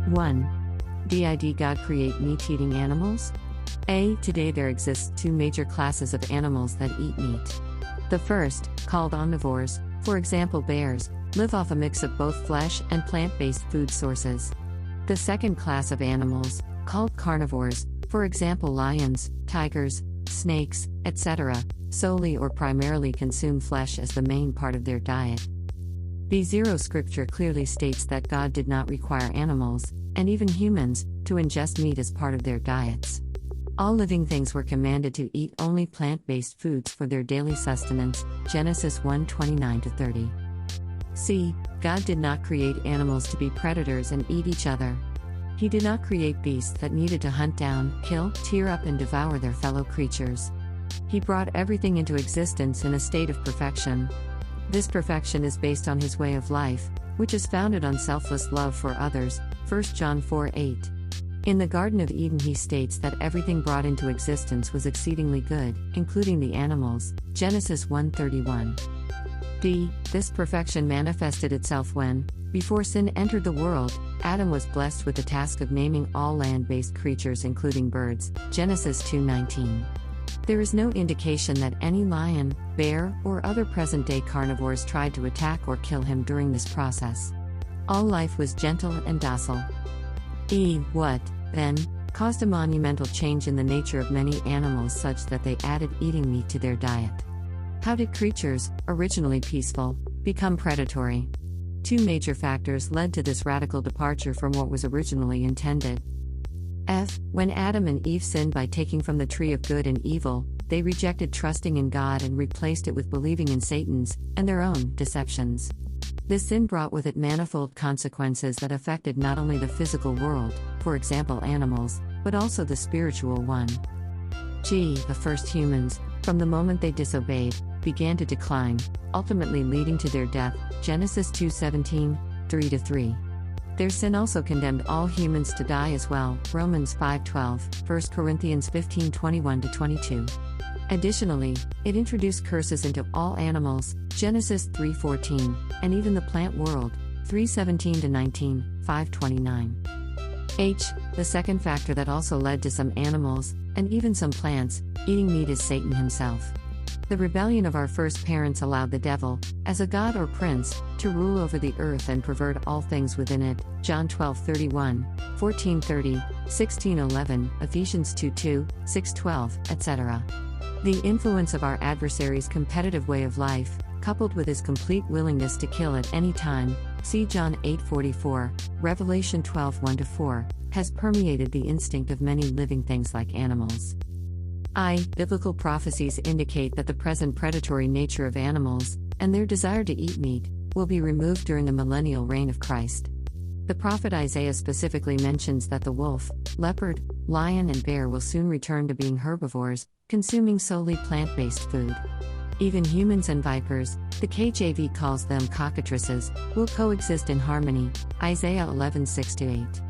1. Did God create meat-eating animals? Today there exist two major classes of animals that eat meat. The first, called omnivores, for example bears, live off a mix of both flesh and plant-based food sources. The second class of animals, called carnivores, for example lions, tigers, snakes, etc., solely or primarily consume flesh as the main part of their diet. B0 Scripture clearly states that God did not require animals, and even humans, to ingest meat as part of their diets. All living things were commanded to eat only plant-based foods for their daily sustenance, Genesis 1:29-30. C. God did not create animals to be predators and eat each other. He did not create beasts that needed to hunt down, kill, tear up and devour their fellow creatures. He brought everything into existence in a state of perfection. This perfection is based on his way of life, which is founded on selfless love for others, 1 John 4:8. In the Garden of Eden he states that everything brought into existence was exceedingly good, including the animals, Genesis 1:31. D. This perfection manifested itself when, before sin entered the world, Adam was blessed with the task of naming all land-based creatures including birds, Genesis 2:19. There is no indication that any lion, bear, or other present-day carnivores tried to attack or kill him during this process. All life was gentle and docile. What, then, caused a monumental change in the nature of many animals such that they added eating meat to their diet? How did creatures, originally peaceful, become predatory? Two major factors led to this radical departure from what was originally intended. When Adam and Eve sinned by taking from the tree of good and evil, they rejected trusting in God and replaced it with believing in Satan's, and their own, deceptions. This sin brought with it manifold consequences that affected not only the physical world, for example animals, but also the spiritual one. The first humans, from the moment they disobeyed, began to decline, ultimately leading to their death, Genesis 2:17, 3-3. Their sin also condemned all humans to die as well, Romans 5:12, 1 Corinthians 15:21-22. Additionally, it introduced curses into all animals, Genesis 3:14, and even the plant world, 3:17-19, 5:29. The second factor that also led to some animals, and even some plants, eating meat is Satan himself. The rebellion of our first parents allowed the devil, as a god or prince, to rule over the earth and pervert all things within it, John 12:31, 14:30, 16:11, Ephesians 2:2, 6:12, etc. The influence of our adversary's competitive way of life, coupled with his complete willingness to kill at any time, see John 8:44, Revelation 12:1-4, has permeated the instinct of many living things like animals. Biblical prophecies indicate that the present predatory nature of animals, and their desire to eat meat, will be removed during the millennial reign of Christ. The prophet Isaiah specifically mentions that the wolf, leopard, lion and bear will soon return to being herbivores, consuming solely plant-based food. Even humans and vipers, the KJV calls them cockatrices, will coexist in harmony, Isaiah 11:6-8.